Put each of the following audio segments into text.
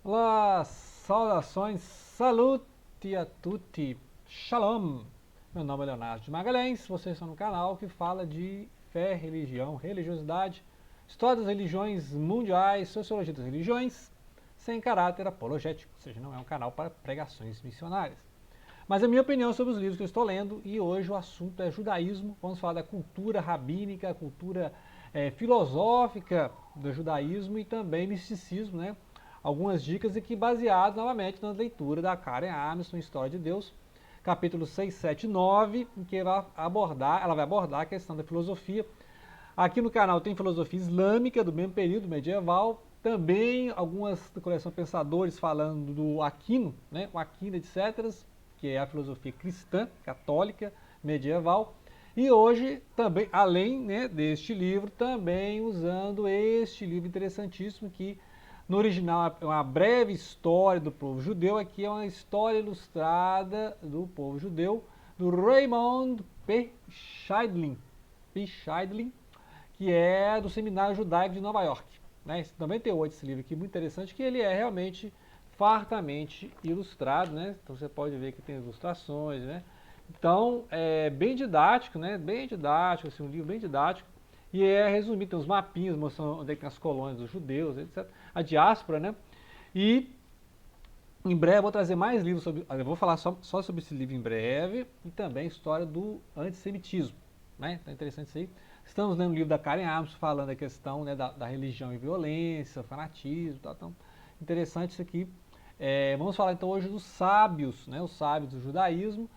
Olá, saudações, salute a tutti, shalom. Meu nome é Leonardo de Magalhães, vocês estão no canal que fala de fé, religião, religiosidade, história das religiões mundiais, sociologia das religiões, sem caráter apologético, ou seja, não é um canal para pregações missionárias. Mas a minha opinião sobre os livros que eu estou lendo, e hoje o assunto é judaísmo, vamos falar da cultura rabínica, a cultura filosófica do judaísmo e também misticismo, né? Algumas dicas aqui baseadas novamente na leitura da Karen Armstrong, História de Deus, capítulo 6, 7 e 9, em que ela vai abordar a questão da filosofia. Aqui no canal tem filosofia islâmica do mesmo período medieval, também algumas da coleção Pensadores falando do Aquino, né, o Aquino, etc., que é a filosofia cristã, católica, medieval. E hoje, também, além, né, deste livro, também usando este livro interessantíssimo que no original é uma breve história do povo judeu, aqui é uma história ilustrada do povo judeu, do Raymond P. Scheidlin, que é do Seminário Judaico de Nova York. Né? 98, esse livro aqui, muito interessante, que ele é realmente fartamente ilustrado, né? Então você pode ver que tem ilustrações, né? Então, é bem didático, né? Bem didático, assim, um livro bem didático. E é resumido, tem uns mapinhas mostrando onde é que tem as colônias dos judeus, etc. A diáspora, né? E em breve eu vou trazer mais livros sobre. Eu vou falar só sobre esse livro em breve e também história do antissemitismo. Né? Então é interessante isso aí. Estamos lendo o livro da Karen Armstrong falando da questão, né, da religião e violência, fanatismo, tá? Então, interessante isso aqui. Vamos falar então hoje dos sábios, né, os sábios do judaísmo,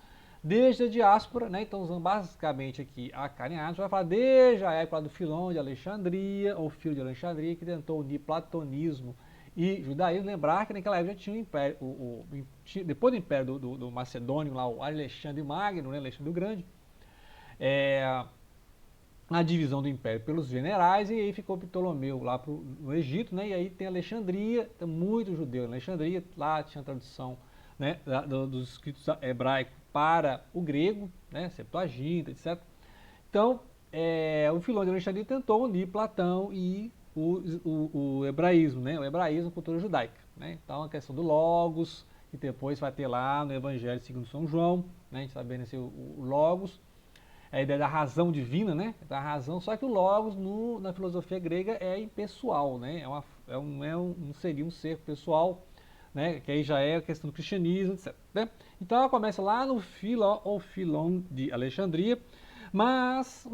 desde a diáspora, né? Então usando basicamente aqui a Karen Armstrong, vai falar desde a época do Filão de Alexandria, ou Filo de Alexandria, que tentou unir platonismo e judaísmo. Lembrar que naquela época já tinha o império, depois do império do Macedônio, lá, o Alexandre Magno, né, Alexandre o Grande, é, a divisão do império pelos generais, e aí ficou Ptolomeu lá no Egito, né? E aí tem Alexandria, tem muito judeu em Alexandria, lá tinha a tradução, né, dos escritos hebraicos para o grego, né, Septuaginta, etc. Então, o Filão de Alexandria tentou unir Platão e o hebraísmo, né, o hebraísmo, a cultura judaica. Né? Então, a questão do Logos, que depois vai ter lá no Evangelho segundo São João, né, a gente sabe bem o Logos, a ideia da razão divina, né? Da razão, só que o logos na filosofia grega é impessoal, né? Não seria um ser pessoal, né? Que aí já é a questão do cristianismo, etc. Né? Então ela começa lá no ou Filon de Alexandria, mas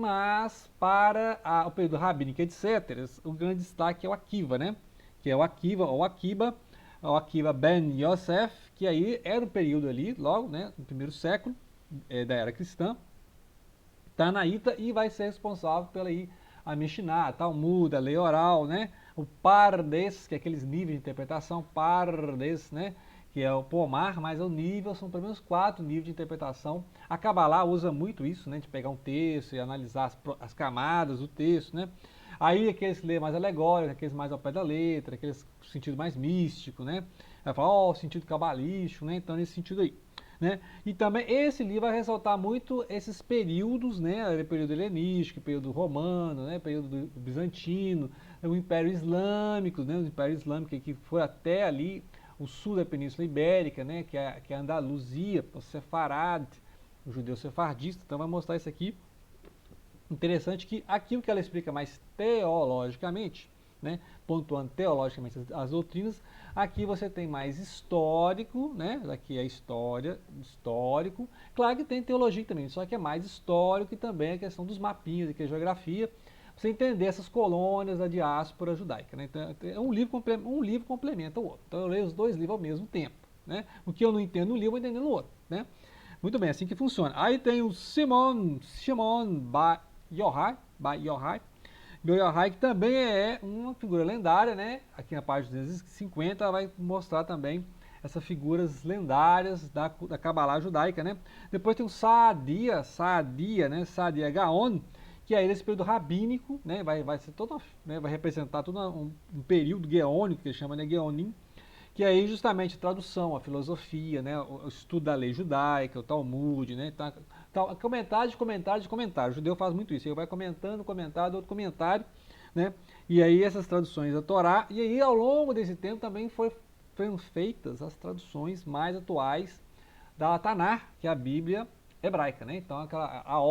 para o período rabínico, etc., o grande destaque é o Akiva, né? Que é o Akiva Ben Yosef, que aí era o período ali, logo, né? No primeiro século da era cristã, Tanaíta, e vai ser responsável pela aí, a Mishnah, a Talmud, a lei oral, né? O Pardes, que é aqueles níveis de interpretação, Pardes, né? Que é o pomar, mas o nível são pelo menos 4 níveis de interpretação. A Kabbalah usa muito isso, né? De pegar um texto e analisar as camadas do texto, né? Aí aqueles que lê mais alegóricos, aqueles mais ao pé da letra, aqueles sentido mais místico, né? Vai falar, ó, sentido cabalístico, né? Então nesse sentido aí. Né? E também esse livro vai ressaltar muito esses períodos, né? O período helenístico, o período romano, né? O período do bizantino, o Império Islâmico, né? O Império Islâmico que foi até ali o sul da Península Ibérica, né? Que é a Andaluzia, o Sefarad, o judeu sefardista. Então vai mostrar isso aqui. Interessante que aquilo que ela explica mais teologicamente, né, pontuando teologicamente as doutrinas, aqui você tem mais histórico, né, aqui é história, histórico, claro que tem teologia também, só que é mais histórico e também a questão dos mapinhas, que é geografia, você entender essas colônias da diáspora judaica. Né? Então, um livro complementa o outro, então eu leio os dois livros ao mesmo tempo. Né? O que eu não entendo no livro, eu vou entender no outro. Né? Muito bem, assim que funciona. Aí tem o Shimon Yohai, Yohai, que também é uma figura lendária, né? Aqui na página 250 ela vai mostrar também essas figuras lendárias da Kabbalah judaica, né? Depois tem o Saadia, né? Saadia Gaon, que é esse período rabínico, né? Vai ser todo, né? Vai representar todo um período geônico, que eles chamam de Geonim, que aí justamente a tradução, a filosofia, né, o estudo da lei judaica, o Talmud, né, comentário de comentário de comentário. O judeu faz muito isso, ele vai comentando, comentário, outro comentário, né, e aí essas traduções da Torá, e aí ao longo desse tempo também foi foram feitas as traduções mais atuais da Tanakh, que é a Bíblia hebraica, né? Então,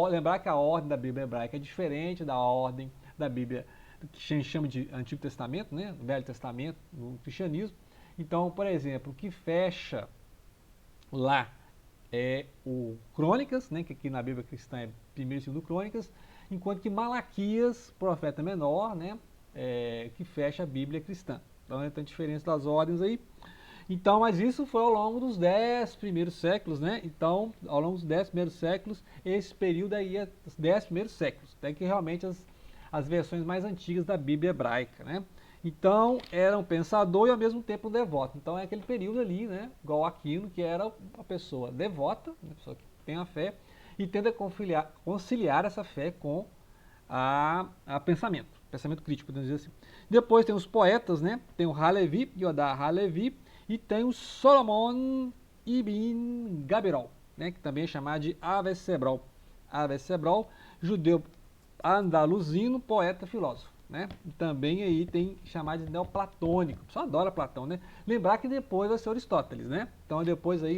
lembrar que a ordem da Bíblia hebraica é diferente da ordem da Bíblia que a gente chama de Antigo Testamento, né? Velho Testamento, no cristianismo. Então, por exemplo, o que fecha lá é o Crônicas, né? Que aqui na Bíblia cristã é 1º e 2º Crônicas, enquanto que Malaquias, profeta menor, né? Que fecha a Bíblia cristã. Então, tem diferença das ordens aí. Então, mas isso foi ao longo dos 10 primeiros séculos, né? Então, ao longo dos 10 primeiros séculos, esse período aí é os 10 primeiros séculos, até que realmente as versões mais antigas da Bíblia hebraica, né? Então, era um pensador e ao mesmo tempo um devoto. Então, é aquele período ali, né? Igual Aquino, que era uma pessoa devota, uma pessoa que tem a fé, e tenta conciliar essa fé com a pensamento crítico, podemos dizer assim. Depois tem os poetas, né? Tem o Halevi, Yodá Halevi, e tem o Solomon Ibn Gabirol, né? Que também é chamado de Avessebrol. Avessebrol, judeu andaluzino, poeta, filósofo, né? E também aí tem chamado de neoplatônico. O pessoal adora Platão, né? Lembrar que depois vai ser Aristóteles, né? Então depois aí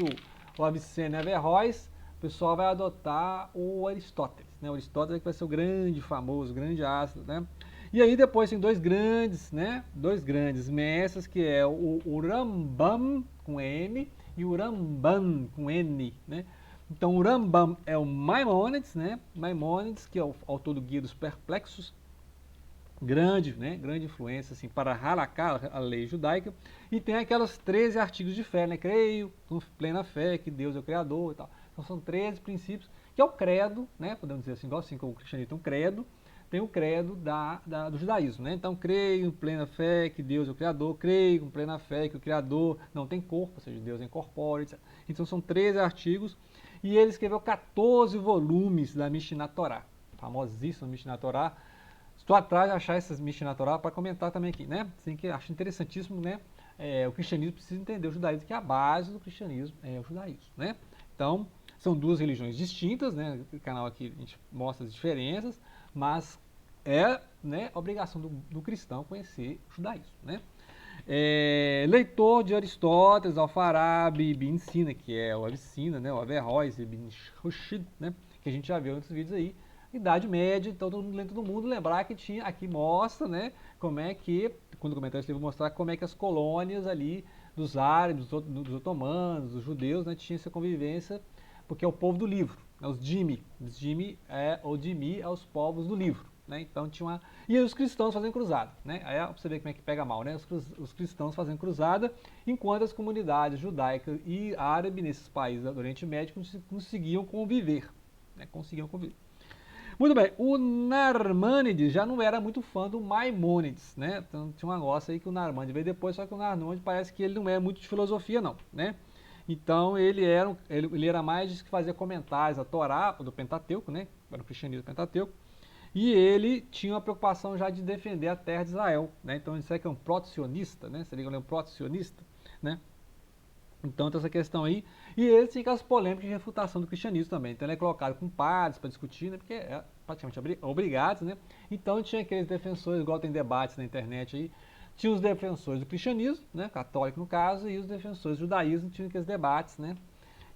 o Avicena Averroes, o pessoal vai adotar o Aristóteles, né? O Aristóteles que vai ser o grande famoso, grande astro, né? E aí depois tem dois grandes, né? Dois grandes mestres, que é o Rambam com M e o Ramban com N, né? Então o Rambam é o Maimônides, né? Maimônides, que é o autor do Guia dos Perplexos, grande, né? Grande influência assim para Halakha, a lei judaica, e tem aquelas 13 artigos de fé, né? Creio com plena fé que Deus é o Criador e tal. Então são 13 princípios, que é o credo, né? Podemos dizer assim, igual assim como o cristianismo tem um credo, tem o credo do judaísmo, né? Então, creio em plena fé que Deus é o Criador, creio com plena fé que o Criador não tem corpo, ou seja, Deus é incorpóreo, etc. Então, são 13 artigos, e ele escreveu 14 volumes da Mishnah Torah, famosíssima Mishnah Torah. Estou atrás de achar essas Mishnah Torah para comentar também aqui, né? Assim que acho interessantíssimo, né? O cristianismo precisa entender o judaísmo, que a base do cristianismo é o judaísmo, né? Então, são duas religiões distintas, né? No canal aqui a gente mostra as diferenças, mas é, né, obrigação do cristão conhecer o judaísmo, né? Leitor de Aristóteles, Alfarabi, Ibn Sina, que é o Avicina, né, o Averroes, Ibn Rushd, né, que a gente já viu em outros vídeos aí. Idade Média, então todo mundo lendo todo mundo, lembrar que tinha, aqui mostra, né, como é que, quando comentar esse livro, mostrar como é que as colônias ali dos árabes, dos otomanos, dos judeus, né, tinham essa convivência, porque é o povo do livro, né, os dhimmi. Os dhimmi ou dhimmi é os povos do livro, né, então tinha uma... E os cristãos fazendo cruzada, né, aí pra você ver como é que pega mal, né, os cristãos fazendo cruzada, enquanto as comunidades judaicas e árabes nesses países do Oriente Médio conseguiam conviver, né, conseguiam conviver. Muito bem, o Narmânides já não era muito fã do Maimônides, né? Então tinha um negócio aí que o Narmânides veio depois, só que o Narmânides parece que ele não é muito de filosofia não, né? Então ele era mais de que fazia comentários da Torá, do Pentateuco, né? Era o cristianismo Pentateuco. E ele tinha uma preocupação já de defender a terra de Israel, né? Então ele que é um protecionista, né? Seria um protecionista, né? Então tem essa questão aí. E ele tinha aquelas polêmicas de refutação do cristianismo também. Então ele é colocado com padres para discutir, né? Porque é praticamente obrigados, né? Então tinha aqueles defensores, igual tem debates na internet aí. Tinha os defensores do cristianismo, né? Católico no caso, e os defensores do judaísmo, tinham aqueles debates, né?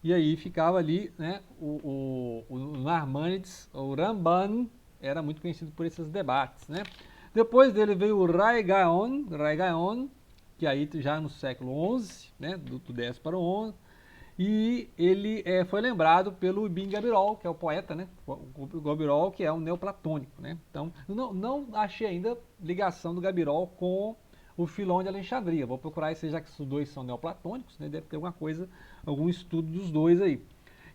E aí ficava ali, né? O Narmânides, o Ramban, era muito conhecido por esses debates, né? Depois dele veio o Rai Gaon, que aí já no século XI, né, do 10 para o 11, e ele foi lembrado pelo Ibn Gabirol, que é o poeta, né, o Gabirol, que é um neoplatônico, né, então não achei ainda ligação do Gabirol com o Filon de Alexandria, vou procurar aí, já que os dois são neoplatônicos, né, deve ter alguma coisa, algum estudo dos dois aí.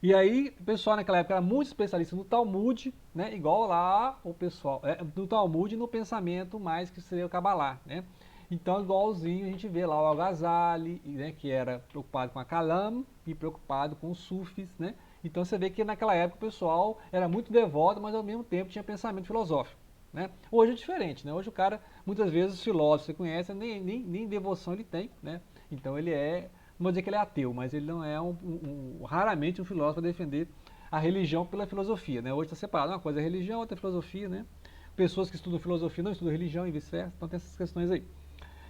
E aí, o pessoal naquela época era muito especialista no Talmud, né, igual lá o pessoal, no Talmud e no pensamento mais que seria o Kabbalah, né. Então, igualzinho, a gente vê lá o Al-Ghazali, né, que era preocupado com a Kalam e preocupado com os Sufis, né? Então você vê que naquela época o pessoal era muito devoto, mas ao mesmo tempo tinha pensamento filosófico, né? Hoje é diferente, né? Hoje o cara, muitas vezes, os filósofos que você conhece, nem devoção ele tem, né? Então ele não vou dizer que ele é ateu, mas ele não é raramente um filósofo a defender a religião pela filosofia, né? Hoje está separado, uma coisa é religião, outra é filosofia, né? Pessoas que estudam filosofia não estudam religião e vice-versa, então tem essas questões aí.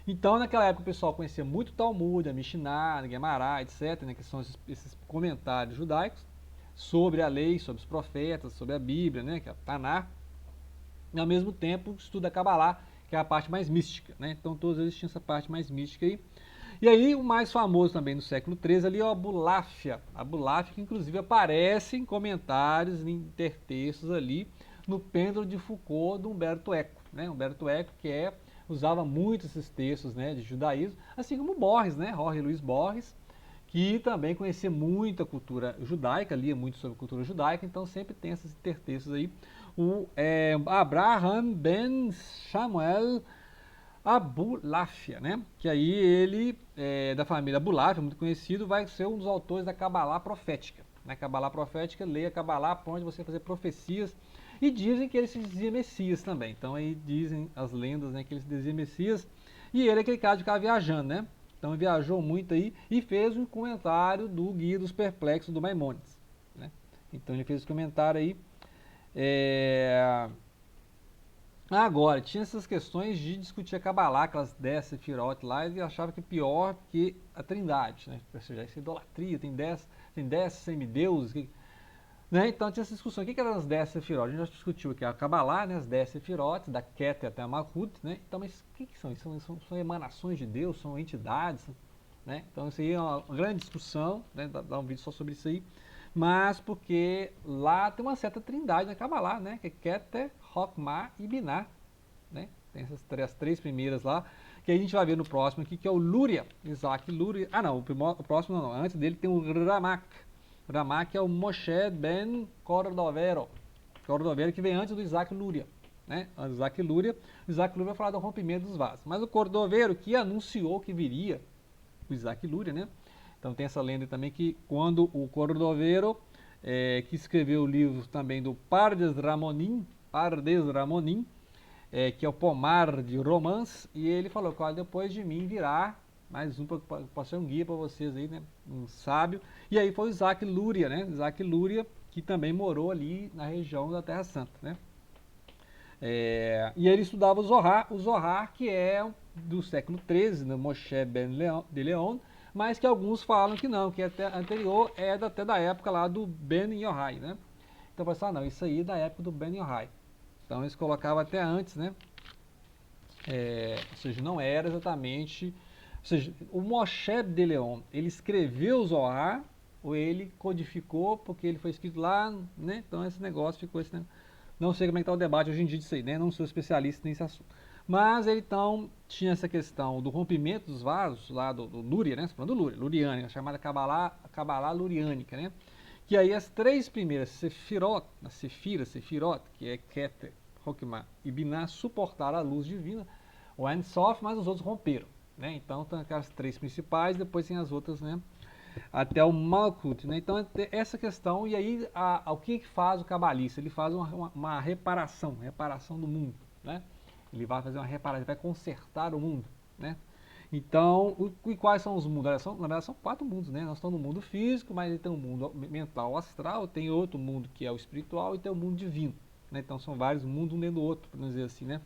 Então, naquela época, o pessoal conhecia muito o Talmud, a Mishnah, a Gemara, etc., né, que são esses comentários judaicos sobre a lei, sobre os profetas, sobre a Bíblia, né, que é a Taná, e ao mesmo tempo estuda a Kabbalah, que é a parte mais mística, né? Então todos eles tinham essa parte mais mística aí. E aí o mais famoso também no século XIII ali é o Abulafia. Abulafia que inclusive aparece em comentários, em intertextos ali no Pêndulo de Foucault do Humberto Eco, né? Humberto Eco usava muito esses textos, né, de judaísmo, assim como Borges, né? Jorge Luiz Borges, que também conhecia muito a cultura judaica, lia muito sobre a cultura judaica, então sempre tem esses intertextos aí. O Abraham ben Samuel Abulafia, né? Que aí ele, da família Abulafia, muito conhecido, vai ser um dos autores da Kabbalah profética. Na Kabbalah profética, leia a Kabbalah para onde você fazer profecias. E dizem que ele se dizia Messias também. Então aí dizem as lendas, né, que ele se dizia Messias. E ele é aquele cara de ficar viajando, né? Então viajou muito aí e fez um comentário do Guia dos Perplexos do Maimônides, né? Então ele fez esse comentário aí. Agora, tinha essas questões de discutir a Kabbalah, aquelas 10 sefirot lá, e achava que pior que a Trindade, né? Ou seja, isso é idolatria, tem 10 semideuses, né? Então tinha essa discussão. O que eram as 10 sefirot? A gente já discutiu aqui a Kabbalah, né? As 10 sefirot, da Keter até a Malkut, né? Então, mas o que são isso? São emanações de Deus, são entidades, né? Então isso aí é uma grande discussão, né? Dá um vídeo só sobre isso aí. Mas porque lá tem uma certa trindade na Kabbalah, né? Que é Keter, Chokmah e Binah, né? Tem as três primeiras lá, que a gente vai ver no próximo aqui, que é o Luria, Isaac Luria. Ah não, o próximo não, antes dele tem o Ramak. Ramak é o Moshe ben Cordovero. Cordovero que vem antes do Isaac Luria, né? O Isaac Luria vai falar do rompimento dos vasos. Mas o Cordovero que anunciou que viria o Isaac Luria, né? Então tem essa lenda também que quando o Cordovero, que escreveu o livro também do Pardes Ramonim, que é o Pomar de Romance, e ele falou que depois de mim virá mais um para ser um guia para vocês aí, né? Um sábio. E aí foi o Isaac Luria, né? Isaac Luria, que também morou ali na região da Terra Santa, né? E ele estudava o Zohar que é do século XIII, né? Moshe Ben de Leon, mas que alguns falam que não, que é até anterior, até da época lá do Ben Yochai, né? Então vai falar, não, isso aí é da época do Ben Yochai. Então eles colocavam até antes, né? Ou seja, não era exatamente. Ou seja, o Moshe de Leon, ele escreveu o Zohar ou ele codificou porque ele foi escrito lá, né? Então esse negócio ficou esse negócio. Não sei como é que está o debate hoje em dia disso aí, né? Não sou especialista nesse assunto. Mas ele então tinha essa questão do rompimento dos vasos lá do Luria, né? Falando do Luria, Luriânica, chamada Kabbalah Luriânica, né? Que aí as três primeiras Sefirot, Sefirot, que é Keter, Chokmah e Binah, suportaram a luz divina, o Ein Sof, mas os outros romperam, né? Então tem aquelas três principais, depois tem as outras, né? Até o Malkut, né? Então essa questão, e aí o que faz o cabalista? Ele faz uma reparação do mundo, né? Ele vai fazer uma reparação, ele vai consertar o mundo, né? Então, e quais são os mundos? Na verdade, são quatro mundos, né? Nós estamos no mundo físico, mas tem um mundo mental, astral, tem outro mundo que é o espiritual e tem o mundo divino, né? Então, são vários mundos um dentro do outro, para dizer assim, né?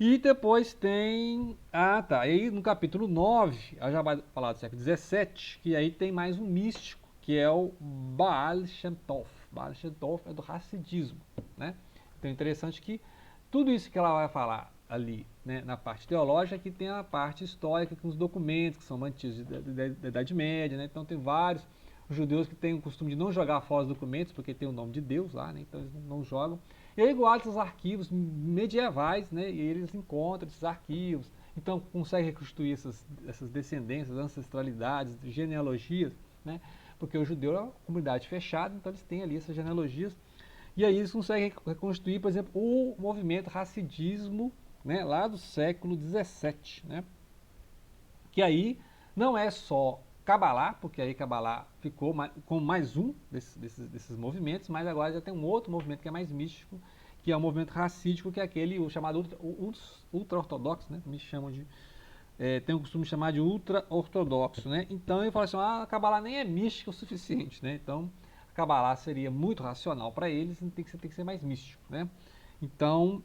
E depois tem... Ah, tá. Aí no capítulo 9, já vai falar do século 17, que aí tem mais um místico, que é o Baal Shem Tov. Baal Shem Tov é do Hassidismo, né? Então é interessante que tudo isso que ela vai falar ali, né, na parte teológica, que tem a parte histórica, com os documentos que são mantidos da Idade Média, né? Então tem vários judeus que têm o costume de não jogar fora os documentos, porque tem o nome de Deus lá, né? Então eles não jogam. E aí guardam esses arquivos medievais, né? E eles encontram esses arquivos, então conseguem reconstruir essas descendências, ancestralidades, genealogias, né? Porque o judeu é uma comunidade fechada, então eles têm ali essas genealogias. E aí eles conseguem reconstruir, por exemplo, o movimento Hassidismo, né, lá do século XVII, né? Que aí não é só Kabbalah, porque aí Kabbalah ficou com mais um desses movimentos, mas agora já tem um outro movimento que é mais místico, que é o movimento racídico, que é aquele o chamado ultra-ortodoxo, né? Me chamam de... tem o costume de chamar de ultra-ortodoxo, né? Então ele fala assim, a Kabbalah nem é mística o suficiente, né? Então a Kabbalah seria muito racional para eles, tem que ser mais místico, né? Então,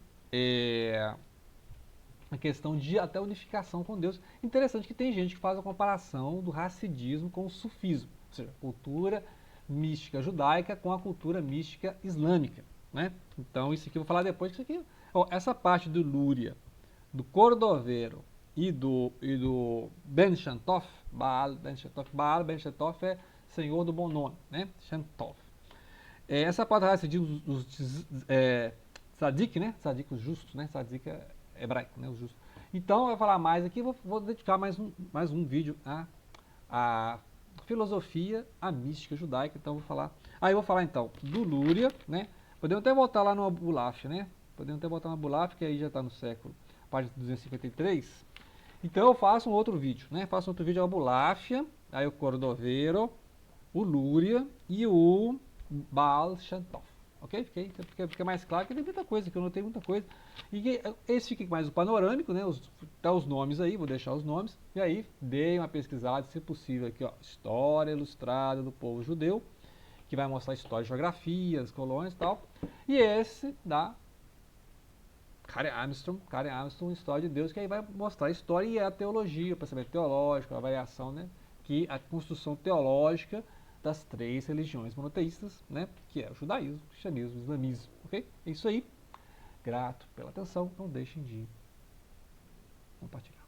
a questão de até unificação com Deus. Interessante que tem gente que faz a comparação do racidismo com o sufismo, ou seja, cultura mística judaica com a cultura mística islâmica, né? Então isso aqui eu vou falar depois, isso aqui, ó, essa parte do Lúria, do Cordoveiro e do Ben Shantoff, Baal Ben Shantoff é Senhor do Bom Nome, né? Shantoff. Essa parte do racidismo dos tzadik, né? Tzadik, os justos, né? Tzadik é hebraico, né? Os justos. Então, eu vou falar mais aqui, vou dedicar mais um vídeo a filosofia, a mística judaica. Então, vou falar. Aí, eu vou falar então do Lúria, né? Podemos até voltar lá no Abulaf, né? Podemos até voltar no Abulaf, que aí já está no século, página 253. Então, eu faço um outro vídeo, né? Faço outro vídeo Abuláfia, aí o Cordoveiro, o Lúria e o Baal Shantoff. Ok? Fica mais claro que tem muita coisa, que eu notei muita coisa. E esse fica mais o panorâmico, né? Tá os nomes aí, vou deixar os nomes. E aí, dei uma pesquisada, se possível, aqui, ó. História Ilustrada do Povo Judeu, que vai mostrar história, geografia, as colônias e tal. E esse da Karen Armstrong, História de Deus, que aí vai mostrar a história e a teologia, o pensamento teológico, a variação, né? Que a construção teológica das três religiões monoteístas, né? Que é o judaísmo, o cristianismo, o islamismo, ok? É isso aí. Grato pela atenção, não deixem de compartilhar.